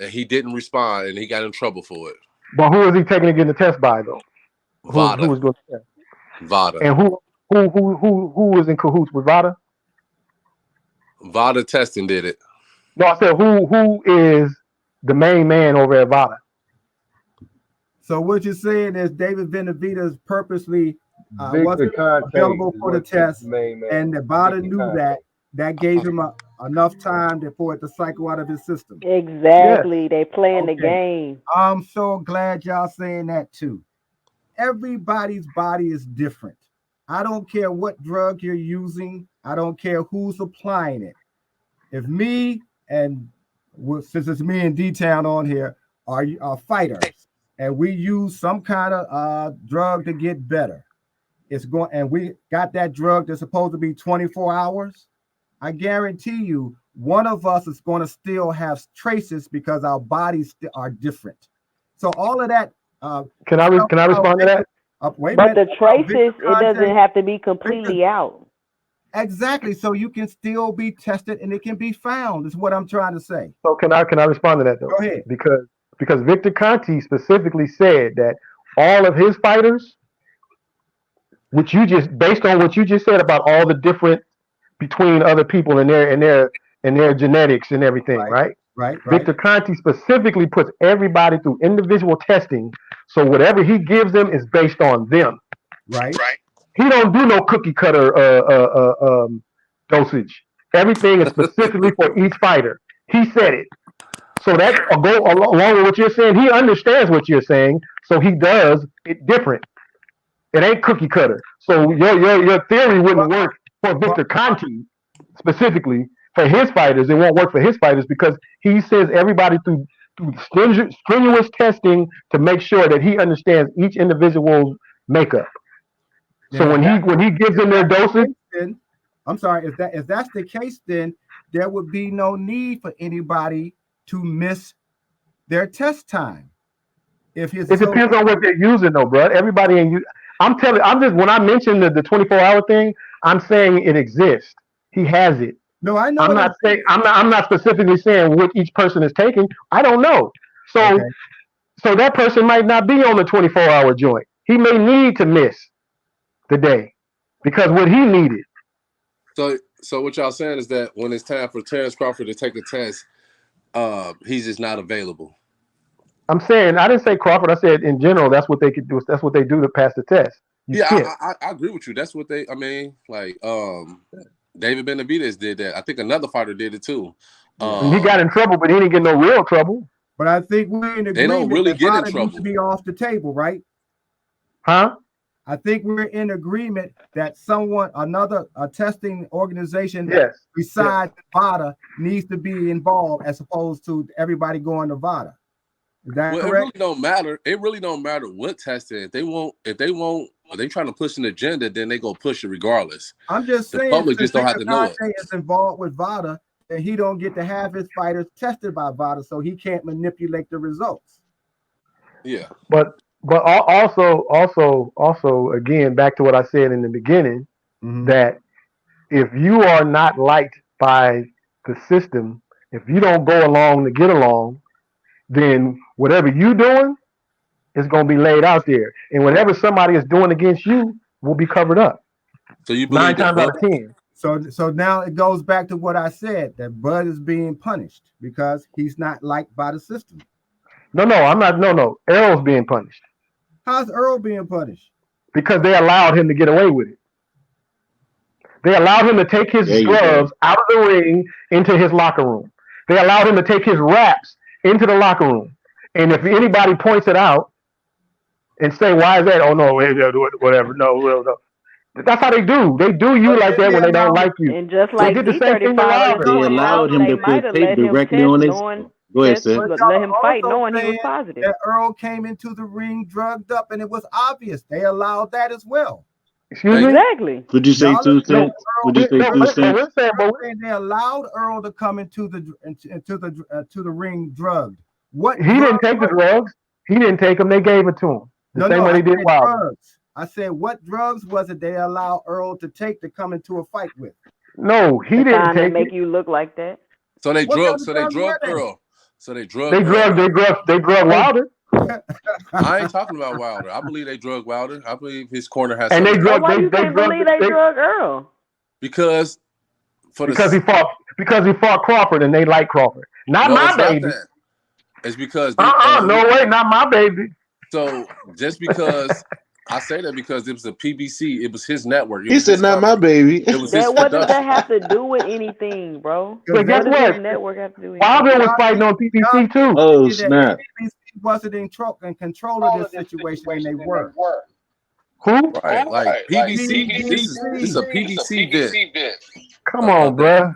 and he didn't respond, and he got in trouble for it. But who is he taking to get the test by though? Who Vada, was doing the test? Vada, And who was in cahoots with Vada? Vada testing did it. No, I said who is the main man over at Vada? So what you're saying is David Benavidez purposely Victor wasn't Conte available is for the what's test, the main man. and Nevada Victor knew Conte. that gave him enough time for it to cycle out of his system. Exactly. They playing the Okay. game. I'm so glad y'all saying that too. Everybody's body is different. I don't care what drug you're using. I don't care who's applying it. If me and since it's me and D-Town on here are fighters, and we use some kind of drug to get better, it's going, and we got that drug that's supposed to be 24 hours. I guarantee you, one of us is going to still have traces because our bodies are different. So all of that. Can I respond to that? Wait a But minute. the traces, Victor it doesn't Conte- have to be completely out. Exactly. So you can still be tested and it can be found, is what I'm trying to say. So can I respond to that though? Go ahead. Because Victor Conte specifically said that all of his fighters, which you just based on what you just said about all the different between other people and their genetics and everything, right? Right. Victor Conte specifically puts everybody through individual testing, so whatever he gives them is based on them. Right. He don't do no cookie cutter dosage. Everything is specifically for each fighter. He said it. So that go along with what you're saying. He understands what you're saying, so he does it different. It ain't cookie cutter. So your theory wouldn't work for Victor Conte specifically. For his fighters, it won't work for his fighters because he sends everybody through strenuous testing to make sure that he understands each individual's makeup. So when he gives them their dosage, I'm sorry, if that's the case, then there would be no need for anybody to miss their test time. It depends on what they're using, though, bro. Everybody ain't. I'm just when I mentioned the 24-hour thing, I'm saying it exists. He has it. No, I know. I'm not specifically saying what each person is taking. I don't know. So that person might not be on the 24-hour joint. He may need to miss the day because what he needed. So what y'all saying is that when it's time for Terrence Crawford to take a test, he's just not available. I'm saying I didn't say Crawford. I said in general that's what they could do. That's what they do to pass the test. I agree with you. That's what they. I mean, like David Benavidez did that. I think another fighter did it too. He got in trouble, but he didn't get no real trouble. But I think we're in agreement. They don't really get in trouble. Needs to be off the table, right? Huh? I think we're in agreement that a testing organization besides VADA needs to be involved as opposed to everybody going to VADA. Is that correct? It really don't matter. It really don't matter what testing. If they trying to push an agenda, then they go push it regardless. I'm just saying the public just don't have to know it. Is involved with VADA, and he don't get to have his fighters tested by VADA, so he can't manipulate the results. Yeah. But also again, back to what I said in the beginning, that if you are not liked by the system, if you don't go along to get along, then whatever you're doing is going to be laid out there. And whatever somebody is doing against you will be covered up. So you believe 9 times out of 10. So now it goes back to what I said, that Bud is being punished because he's not liked by the system. No, I'm not. No. Errol's being punished. How's Earl being punished? Because they allowed him to get away with it. They allowed him to take his gloves out of the ring into his locker room. They allowed him to take his wraps into the locker room. And if anybody points it out and say, why is that? Oh, no, whatever. No. That's how they do. They do you like that when they don't like you. And just like they did the same thing to Robert. They allowed him to put tape directly on his. Go ahead, sir. Let him fight knowing he was positive. That Earl came into the ring drugged up and it was obvious. They allowed that as well. Excuse me? Exactly. Would you say 2 cents? Would you say 2 cents? They allowed Earl to come into the ring drugged. What he didn't take the drugs. He didn't take them. They gave it to him. The same way they did Wilder. I said, what drugs was it they allowed Earl to take to come into a fight with? No, he didn't take make you look like that. So they drugged Earl. So they drug Wilder. I ain't talking about Wilder. I believe they drug Wilder. I believe his corner has. And something. Why you can't believe they drug Earl? Because he fought Crawford and they like Crawford. Not my baby. Not that. It's because no way, not my baby. So just because I say that because it was a PBC, it was his network. He said, "Not my baby." It was his what does that have to do with anything, bro? But guess what? Network have to do with Wilder was fighting on PBC too. Oh snap! PBC wasn't in control of this situation, and they were. Who? Right, like PBC. This is a PBC bit. Come on, bro.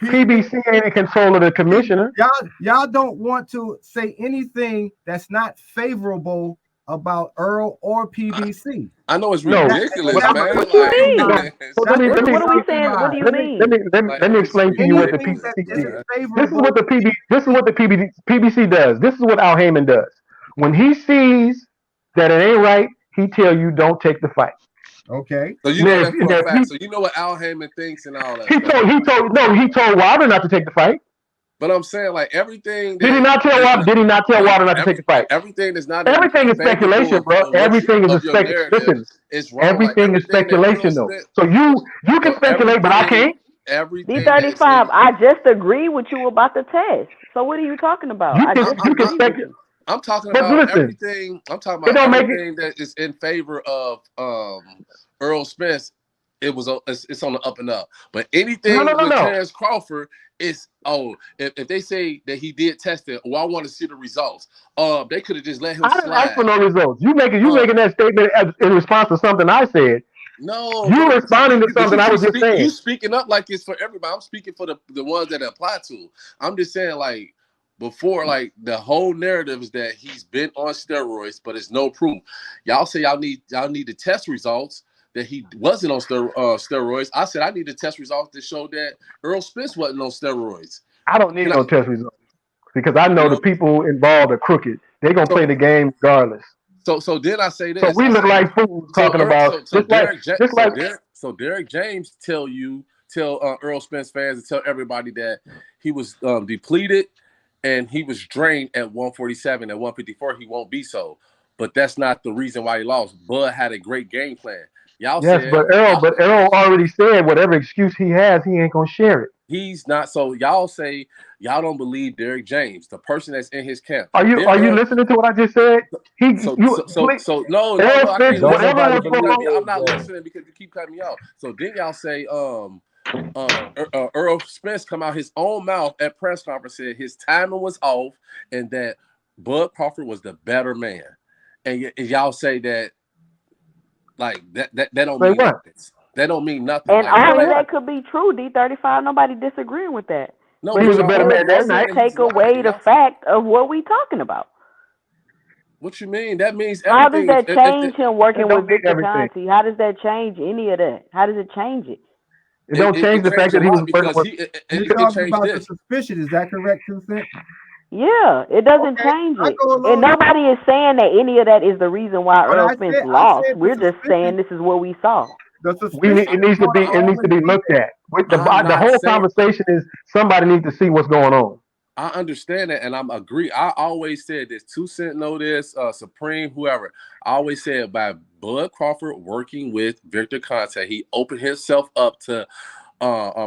PBC ain't in control of the commissioner. Y'all don't want to say anything that's not favorable about Earl or PBC. I know it's ridiculous, man. What you mean? What are we saying? What do you mean? Let me explain to you what the PBC does. This is what the PBC does. This is what Al Heyman does. When he sees that it ain't right, he tell you don't take the fight. Okay. So you know that for a fact. So you know what Al Heyman thinks and all that. He told Wilder not to take the fight. But I'm saying, like, everything. Did he not tell Wilder not to take the fight? Everything is not. Everything is speculation, bro. Everything is speculation. It's wrong. Everything is speculation, though. So you can speculate, but I can't. D35. I just agree with you about the test. So what are you talking about? You can speculate. I'm talking about everything. I'm talking about everything that is in favor of Earl Spence. It's on the up and up. But anything with Terrence Crawford is if they say that he did test it, I want to see the results. They could have just let him slide. I didn't ask for no results. You making that statement in response to something I said. No, you responding to something I was just saying. You speaking up like it's for everybody. I'm speaking for the ones that apply to. I'm just saying, like, before, like, the whole narrative is that he's been on steroids, but it's no proof. Y'all say y'all need the test results that he wasn't on steroids. I said I need the test results to show that Earl Spence wasn't on steroids. I don't need no test results because I know the people involved are crooked. They're gonna play the game regardless. So then I say this. So we look like fools talking about. Derek James tell Earl Spence fans and tell everybody that he was depleted and he was drained at 147. At 154, he won't be so. But that's not the reason why he lost. Bud had a great game plan. But Earl already said whatever excuse he has, he ain't gonna share it. He's not. So y'all say y'all don't believe Derek James, the person that's in his camp. Are you listening to what I just said? No, I'm not listening because you keep cutting me off. So then y'all say Earl Spence come out his own mouth at press conference said his timing was off and that Bud Crawford was the better man, and y'all say that. Like that don't mean nothing. That don't mean nothing. And all of that could be true, D35. Nobody disagreeing with that. No, he was a better man that night. Take away the fact of what we talking about. What you mean? That means everything. How does that change him working with Victor Conte? How does that change any of that? How does it change it? It don't change the fact that he was working with. You're talking about the suspicion. Is that correct, Consent? Yeah, it doesn't change it. And nobody is saying that any of that is the reason why Earl Spence lost. We're just saying this is what we saw. It needs to be looked at. The whole conversation is somebody needs to see what's going on. I understand that, and I'm agree. I always said this. 2 Cent know this. Supreme, whoever. I always said by Bud Crawford working with Victor Conte, he opened himself up to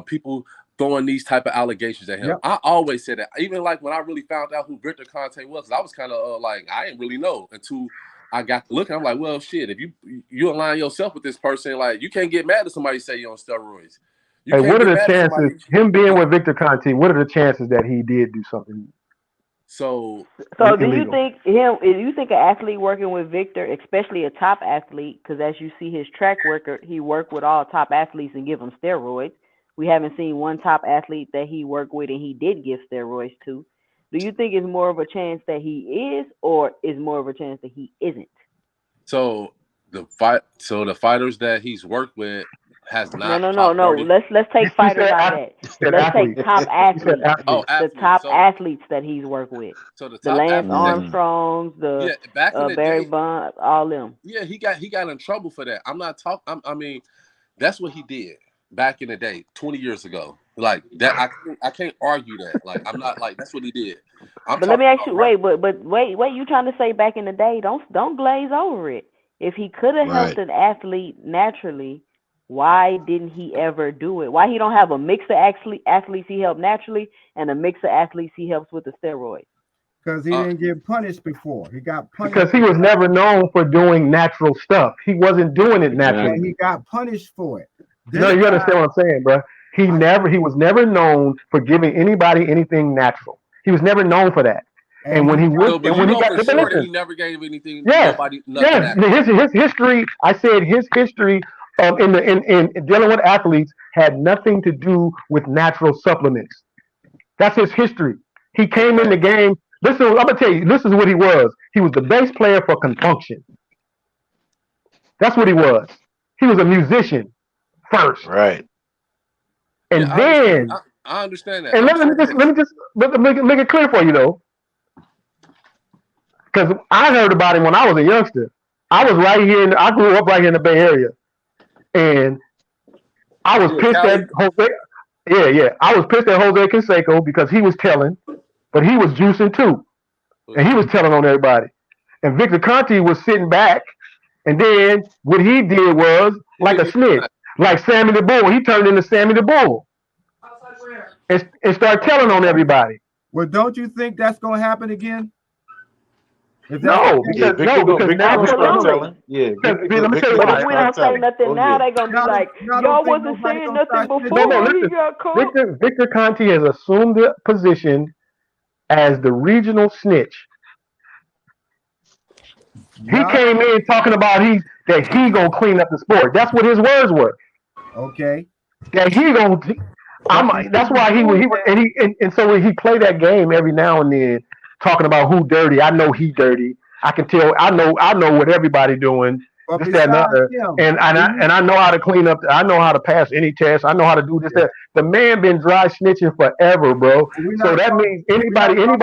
people throwing these type of allegations at him. Yep. I always said that. Even like when I really found out who Victor Conte was, I was kind of like, I didn't really know until I got to looking. I'm like, well, shit, if you align yourself with this person, like, you can't get mad if somebody say you're on steroids. Hey, what are the chances, him being with Victor Conte, what are the chances that he did do something? So do you think an athlete working with Victor, especially a top athlete, because as you see his track record, he worked with all top athletes and give them steroids. We haven't seen one top athlete that he worked with and he did give steroids to. Do you think it's more of a chance that he is, or is more of a chance that he isn't? So the fighters that he's worked with has not. No. Let's take fighters out of that. Let's take top athletes. The top athletes that he's worked with. So the Lance Armstrongs, Barry Bonds, all them. Yeah, he got in trouble for that. I'm not talking. I mean, that's what he did. back in the day, 20 years ago. Like that, I can't argue that. Like I'm not like that's what he did. But let me ask you, wait, you trying to say back in the day? Don't glaze over it. If he could have helped an athlete naturally, why didn't he ever do it? Why he don't have a mix of athletes he helped naturally and a mix of athletes he helps with the steroids? Because he didn't get punished before. He got punished because he was never known for doing natural stuff. He wasn't doing it naturally. And he got punished for it. No, you understand what I'm saying, bro? He was never known for giving anybody anything natural. He was never known for that. And when he went, he never gave anything. Nobody, nothing. His history. I said his history in dealing with athletes had nothing to do with natural supplements. That's his history. He came in the game. Listen, I'm gonna tell you. This is what he was. He was the bass player for Confunction. That's what he was. He was a musician first, right? And then I understand that. And let me just make it clear for you though, because I heard about him when I was a youngster. I was right here. I grew up right here in the Bay Area, and I was pissed at Jose. Yeah. I was pissed at Jose Canseco because he was telling, but he was juicing too, and he was telling on everybody. And Victor Conte was sitting back, and then what he did was like a snitch, like Sammy the Bull. He turned into Sammy the Bull and started telling on everybody. Well, don't you think that's going to happen again? No, because now let me tell you why. If we don't say nothing now, they're gonna be like, y'all wasn't saying nothing before. Listen, Victor Conte has assumed the position as the regional snitch. He came in talking about that he gonna clean up the sport. That's what his words were. Okay. That he gonna. That's why and so when he played that game every now and then, talking about who dirty. I know he dirty. I can tell. I know what everybody doing. But this, that, and other. And I know how to clean up. I know how to pass any test. I know how to do this. That. The man been dry snitching forever, bro. So that means anybody who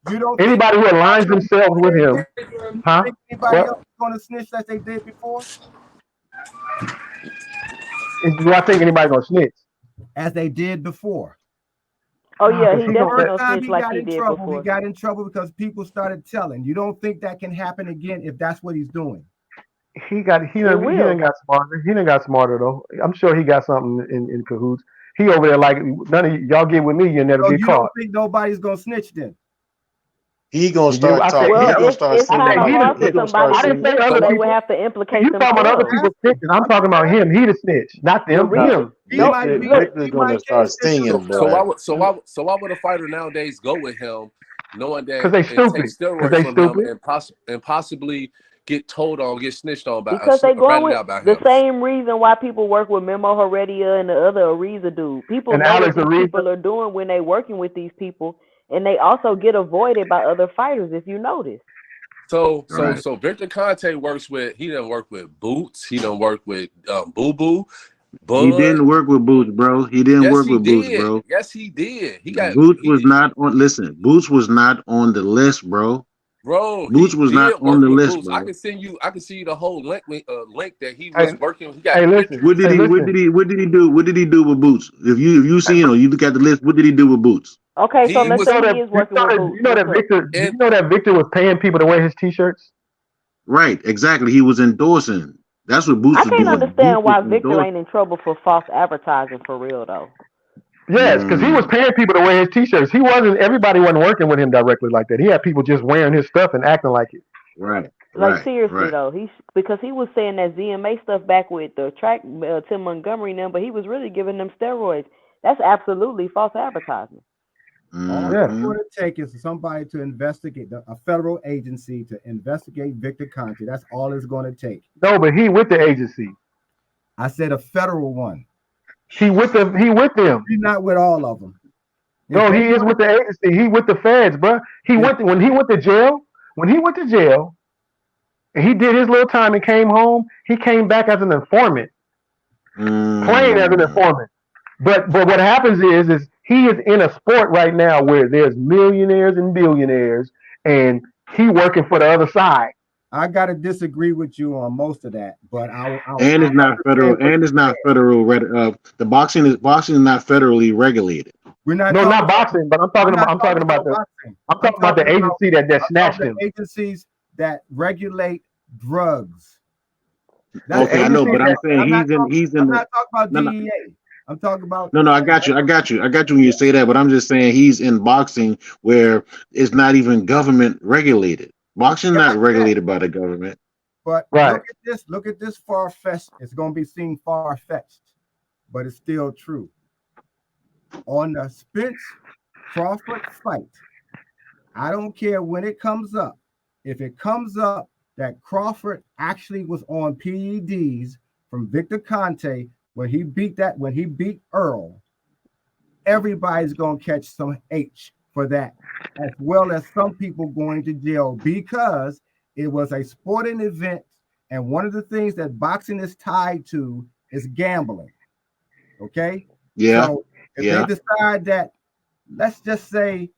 aligns themselves with him, huh? Anybody else going to snitch that they did before? Do I think anybody gonna snitch? As they did before. Oh yeah, he definitely don't snitch like he did before. He got in trouble because people started telling. You don't think that can happen again if that's what he's doing? He done got smarter. He done got smarter though. I'm sure he got something in cahoots. He over there like none of y'all get with me, you'll never get caught. Don't think nobody's gonna snitch then? He gonna start talking. Well, it's kind of hard for somebody to snitch, so they would have to implicate themselves. You talking about other people snitching? I'm talking about him. He the snitch, not them. Him. Victor's gonna start singing, bro. So why would a fighter nowadays go with him, knowing that because they stupid, and possibly get told on, get snitched on by because they going with the same reason why people work with Memo Heredia and the other Ariza dude. People know what people are doing when they working with these people. And they also get avoided by other fighters, if you notice. So Victor Conte he didn't work with Boots. He didn't work with Boo Boo. He didn't work with Boots, bro. He didn't work with Boots, bro. Yes, he did. Boots was not on. Listen, Boots was not on the list, bro. Boots was not on the list, bro. I can send you the whole link that he was working. He got what did he do? What did he do with Boots? If you see you look at the list. What did he do with Boots? Okay, so let's say he is working with Boots. You know that Victor was paying people to wear his t-shirts? Right, exactly. He was endorsing. That's what Boots was doing. I can't understand why Victor ain't in trouble for false advertising for real though. Yes, because he was paying people to wear his t-shirts. Everybody wasn't working with him directly like that. He had people just wearing his stuff and acting like it. Right. Seriously though, because he was saying that ZMA stuff back with the track Tim Montgomery now, but he was really giving them steroids. That's absolutely false advertising. All it's going to take is somebody to investigate, a federal agency to investigate Victor Conte. That's all it's going to take. No, but he with the agency. I said a federal one. He with them. He's not with all of them. No, he is with the agency. He with the feds, bro. When he went to jail, and he did his little time and came home, he came back as an informant, playing as an informant. But what happens is he is in a sport right now where there's millionaires and billionaires, and he working for the other side. I gotta disagree with you on most of that, but and it's not federal. And it's not federal. The boxing is not federally regulated. We're not. No, not boxing, but I'm talking about the agency that snatched him. Agencies that regulate drugs. Okay, I know, but I'm saying he's in. I'm not talking about DEA. I'm talking about. No, I got you when you say that, but I'm just saying he's in boxing where it's not even government regulated. Boxing not regulated by the government. But look at this far-fetched. It's going to be seen far-fetched, but it's still true. On the Spence Crawford fight, I don't care when it comes up. If it comes up that Crawford actually was on PEDs from Victor Conte when he beat Earl, everybody's going to catch some H for that, as well as some people going to jail, because it was a sporting event, and one of the things that boxing is tied to is gambling. Okay? Yeah. So if they decide that, let's just say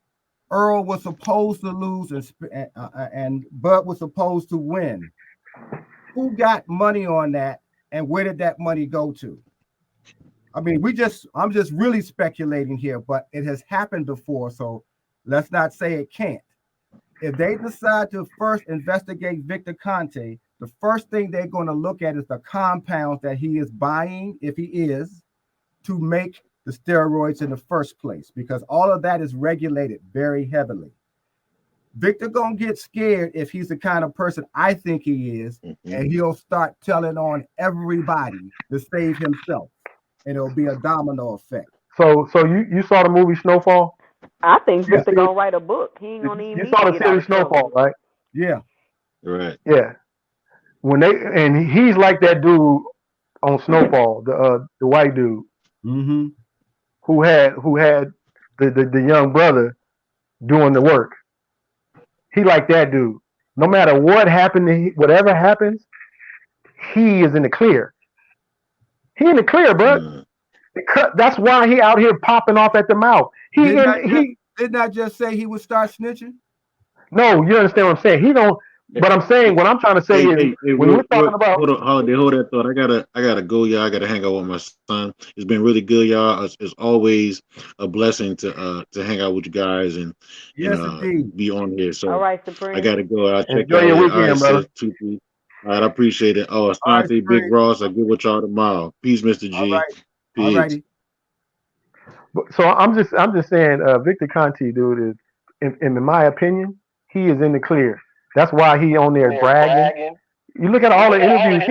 Earl was supposed to lose and Bud was supposed to win, who got money on that, and where did that money go to? I mean, I'm just really speculating here, but it has happened before, so let's not say it can't. If they decide to first investigate Victor Conte, the first thing they're going to look at is the compounds that he is buying, if he is, to make the steroids in the first place, because all of that is regulated very heavily. Victor gonna get scared if he's the kind of person I think he is, and he'll start telling on everybody to save himself, and it'll be a domino effect. So you saw the movie Snowfall? I think Victor gonna write a book. He ain't gonna even. You saw the series Snowfall, right? Yeah. Right. Yeah. And he's like that dude on Snowfall, the white dude, who had the young brother doing the work. He like that dude. No matter what happened, whatever happens, he is in the clear. He in the clear, bro. That's why he out here popping off at the mouth. Didn't I just say he would start snitching? No, you understand what I'm saying. He don't. But I'm saying, what I'm trying to say is, when we're talking about, hold that thought. I gotta go, y'all. I gotta hang out with my son. It's been really good, y'all. It's always a blessing to hang out with you guys and be on here. So all right, Supreme. I gotta go. I'll check Enjoy out your weekend, brother. All right, I appreciate it. Oh, Asante, Big Ross. I'll get with y'all tomorrow. Peace, Mr. G. All right. Peace. All righty. So I'm just saying, Victor Conte, dude, is in my opinion, he is in the clear. That's why he on there bragging. You look at all the interviews.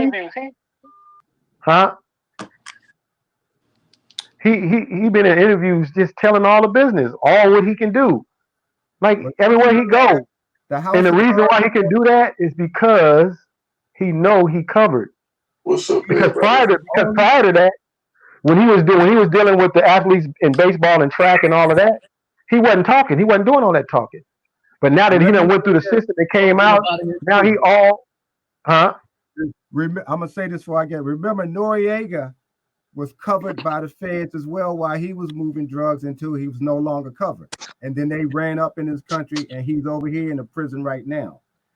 He been in interviews just telling all the business, all what he can do, like everywhere he go. And the reason why he can do that is because he know he covered. What's up, because prior to that, when he was dealing with the athletes in baseball and track and all of that, he wasn't talking. He wasn't doing all that talking. But now that he done went through the system and came out, now he all, I'm gonna say this before I get. Remember, Noriega was covered by the feds as well while he was moving drugs until he was no longer covered, and then they ran up in his country, and he's over here in the prison right now.